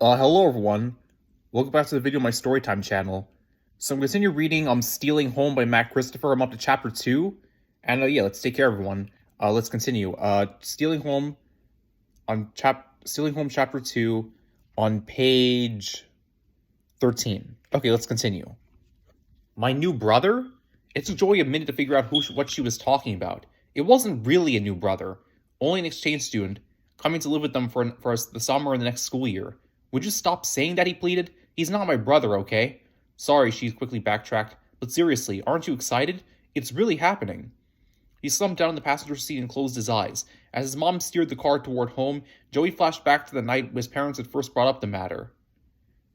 Hello everyone. Welcome back to the video on my Storytime channel. So I'm going to continue reading Stealing Home by Matt Christopher. I'm up to chapter 2. And yeah, let's take care everyone. Let's continue. Stealing Home chapter 2 on page 13. Okay, let's continue. My new brother? It took Joey a minute to figure out what she was talking about. It wasn't really a new brother, only an exchange student coming to live with them for the summer and the next school year. Would you stop saying that, he pleaded? He's not my brother, okay? Sorry, she quickly backtracked. But seriously, aren't you excited? It's really happening. He slumped down in the passenger seat and closed his eyes. As his mom steered the car toward home, Joey flashed back to the night his parents had first brought up the matter.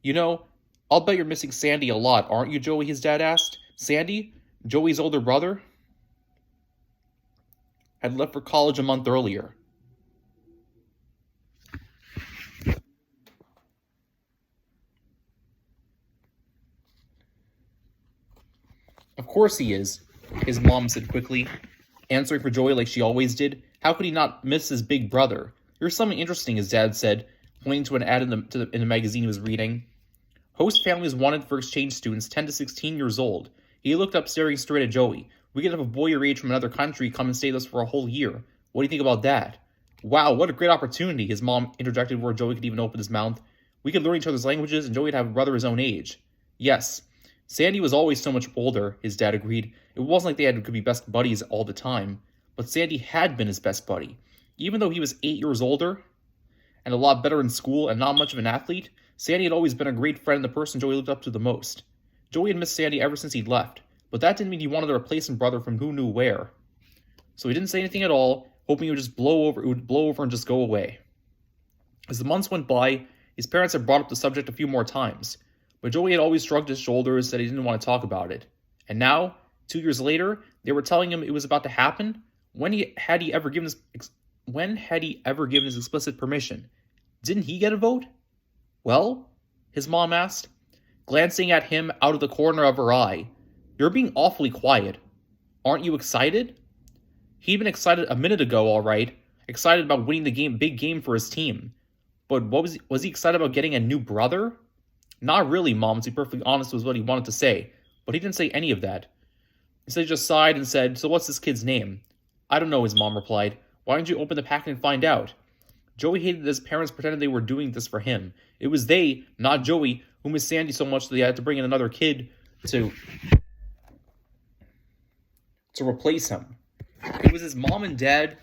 You know, I'll bet you're missing Sandy a lot, aren't you, Joey? His dad asked. Sandy? Joey's older brother? Had left for college a month earlier. Of course he is, his mom said quickly, answering for Joey like she always did. How could he not miss his big brother? There's something interesting, his dad said, pointing to an ad in the magazine he was reading. Host families wanted for exchange students 10 to 16 years old. He looked up, staring straight at Joey. We could have a boy your age from another country come and stay with us for a whole year. What do you think about that? Wow, what a great opportunity, his mom interjected before Joey could even open his mouth. We could learn each other's languages and Joey would have a brother his own age. Yes. Sandy was always so much older, his dad agreed. It wasn't like could be best buddies all the time. But Sandy had been his best buddy. Even though he was 8 years older and a lot better in school and not much of an athlete, Sandy had always been a great friend and the person Joey looked up to the most. Joey had missed Sandy ever since he'd left, but that didn't mean he wanted a replacement brother from who knew where. So he didn't say anything at all, hoping it would blow over and just go away. As the months went by, his parents had brought up the subject a few more times, but Joey had always shrugged his shoulders, said he didn't want to talk about it. And now, 2 years later, they were telling him it was about to happen. When had he ever given his explicit permission? Didn't he get a vote? Well, his mom asked, glancing at him out of the corner of her eye. You're being awfully quiet. Aren't you excited? He'd been excited a minute ago, all right. Excited about winning the big game for his team. But was he excited about getting a new brother? Not really, Mom, to be perfectly honest, was what he wanted to say. But he didn't say any of that. Instead, he just sighed and said, So what's this kid's name? I don't know, his mom replied. Why don't you open the packet and find out? Joey hated that his parents pretended they were doing this for him. It was they, not Joey, who missed Sandy so much that they had to bring in another kid to replace him. It was his mom and dad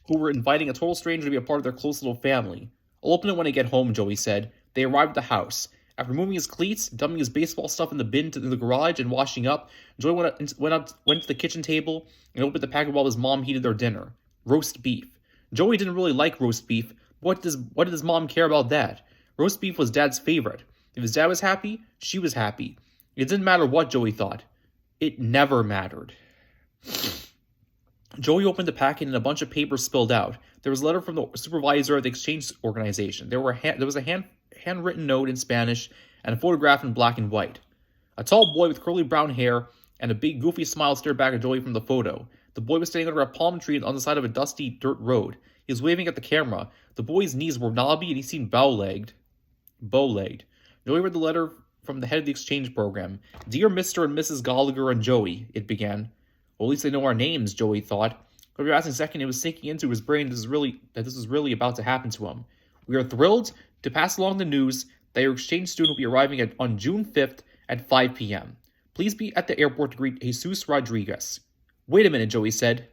who were inviting a total stranger to be a part of their close little family. I'll open it when I get home, Joey said. They arrived at the house. After moving his cleats, dumping his baseball stuff in the bin to the garage, and washing up, Joey went to the kitchen table and opened the packet while his mom heated their dinner. Roast beef. Joey didn't really like roast beef. What did his mom care about that? Roast beef was Dad's favorite. If his dad was happy, she was happy. It didn't matter what Joey thought. It never mattered. Joey opened the packet and a bunch of papers spilled out. There was a letter from the supervisor of the exchange organization. There was a handwritten note in Spanish and a photograph in black and white. A tall boy with curly brown hair and a big goofy smile stared back at Joey from the photo. The boy was standing under a palm tree on the side of a dusty dirt road. He was waving at the camera. The boy's knees were knobby and he seemed bow-legged. Joey read the letter from the head of the exchange program. Dear Mr. and Mrs. Gallagher and Joey, it began. Well, at least they know our names, Joey thought. For a second, it was sinking into his brain that this was really about to happen to him. We are thrilled to pass along the news that your exchange student will be arriving on June 5th at 5 p.m. Please be at the airport to greet Jesus Rodriguez. Wait a minute, Joey said.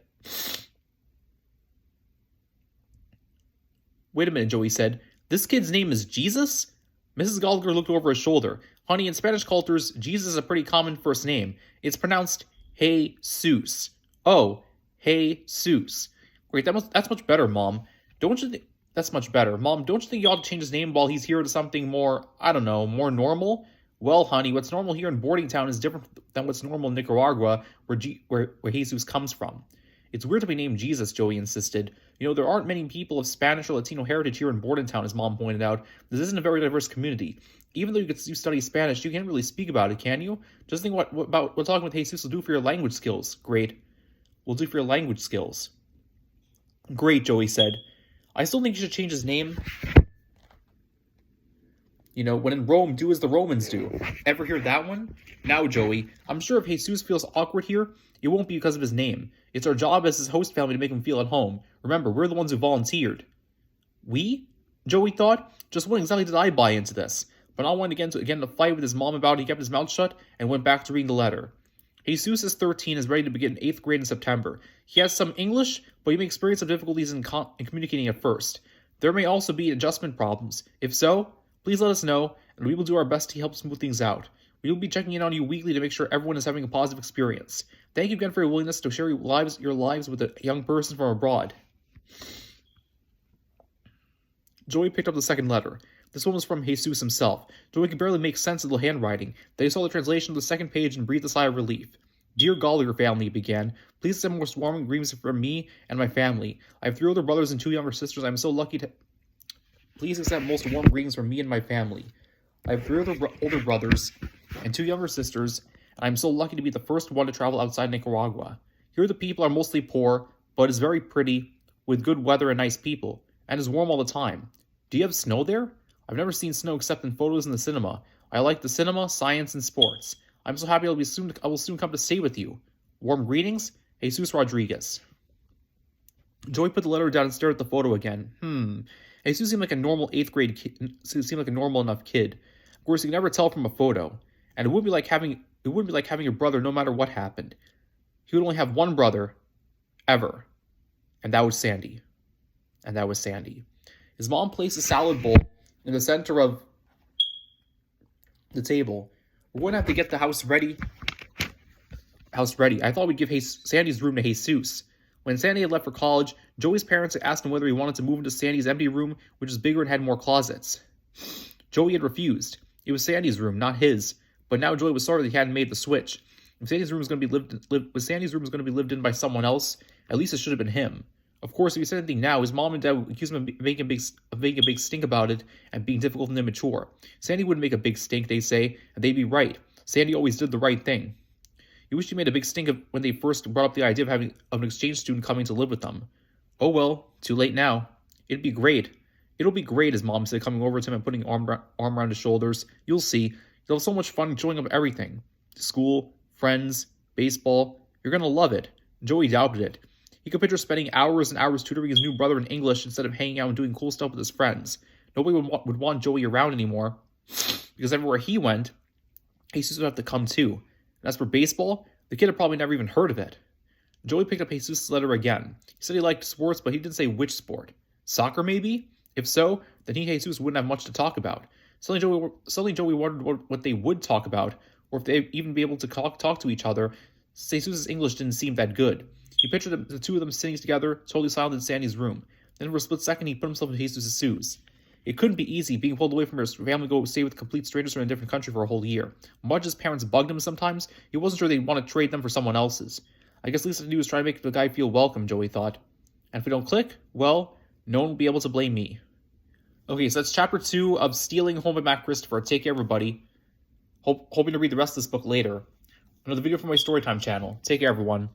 This kid's name is Jesus? Mrs. Gallagher looked over his shoulder. Honey, in Spanish cultures, Jesus is a pretty common first name. It's pronounced Jesus. Oh, Jesus. Great, that's much better, Mom. Don't you think... That's much better. Mom, don't you think you ought to change his name while he's here to something more, I don't know, more normal? Well, honey, what's normal here in boarding town is different than what's normal in Nicaragua, where Jesus comes from. It's weird to be named Jesus, Joey insisted. You know, there aren't many people of Spanish or Latino heritage here in Bordentown, his mom pointed out. This isn't a very diverse community. Even though you study Spanish, you can't really speak about it, can you? Just think what talking with Jesus will do for your language skills. Great. Will do for your language skills. Great, Joey said. I still think you should change his name. You know, when in Rome, do as the Romans do. Ever hear that one? Now, Joey, I'm sure if Jesus feels awkward here, it won't be because of his name. It's our job as his host family to make him feel at home. Remember, we're the ones who volunteered. We? Joey thought. Just when exactly did I buy into this? But not wanting to get in a fight with his mom about it, he kept his mouth shut and went back to reading the letter. Jesus is 13 and is ready to begin 8th grade in September. He has some English, but he may experience some difficulties in communicating at first. There may also be adjustment problems. If so, please let us know, and we will do our best to help smooth things out. We will be checking in on you weekly to make sure everyone is having a positive experience. Thank you again for your willingness to share your lives with a young person from abroad. Joey picked up the second letter. This one was from Jesus himself. Joey could barely make sense of the handwriting. Then he saw the translation of the second page and breathed a sigh of relief. Dear Gollier family, it began. Please send more warm greetings from me and my family. I have 3 older brothers and 2 younger sisters. I am so lucky to... Please accept most warm greetings from me and my family. I have 3 older brothers and 2 younger sisters, and I am so lucky to be the first one to travel outside Nicaragua. Here the people are mostly poor, but it's very pretty, with good weather and nice people, and is warm all the time. Do you have snow there? I've never seen snow except in photos in the cinema. I like the cinema, science, and sports. I'm so happy I will soon come to stay with you. Warm greetings, Jesus Rodriguez. Joey put the letter down and stared at the photo again. Jesus seemed like a normal 8th grade kid. Seemed like a normal enough kid. Of course, you can never tell from a photo, and it wouldn't be like having a brother no matter what happened. He would only have one brother, ever, and that was Sandy. His mom placed a salad bowl in the center of the table. We're going to have to get the house ready. I thought we'd give Sandy's room to Jesus. When Sandy had left for college, Joey's parents had asked him whether he wanted to move into Sandy's empty room, which is bigger and had more closets. Joey had refused. It was Sandy's room, not his. But now Joey was sorry that he hadn't made the switch. If Sandy's room was going to be lived in by someone else, at least it should have been him. Of course, if he said anything now, his mom and dad would accuse him of making a big stink about it and being difficult and immature. Sandy wouldn't make a big stink, they say, and they'd be right. Sandy always did the right thing. He wished he made a big stink of when they first brought up the idea of an exchange student coming to live with them. Oh well, too late now. It'll be great, his mom said, coming over to him and putting an arm around his shoulders. You'll see. You'll have so much fun enjoying everything. School, friends, baseball. You're going to love it. Joey doubted it. He could picture spending hours and hours tutoring his new brother in English instead of hanging out and doing cool stuff with his friends. Nobody would want Joey around anymore, because everywhere he went, Jesus would have to come too. And as for baseball, the kid had probably never even heard of it. Joey picked up Jesus' letter again. He said he liked sports, but he didn't say which sport. Soccer, maybe? If so, then he and Jesus wouldn't have much to talk about. Suddenly Joey wondered what they would talk about, or if they'd even be able to talk to each other. Jesus' English didn't seem that good. He pictured the 2 of them sitting together, totally silent in Sandy's room. Then for a split second, he put himself in Jesus' shoes. It couldn't be easy being pulled away from his family to go stay with complete strangers from a different country for a whole year. Much as parents bugged him sometimes, he wasn't sure they'd want to trade them for someone else's. I guess Lisa was trying to make the guy feel welcome, Joey thought. And if we don't click, well, no one will be able to blame me. Okay, so that's chapter 2 of Stealing Home by Matt Christopher. Take care, everybody. Hoping to read the rest of this book later. Another video from my Storytime channel. Take care, everyone.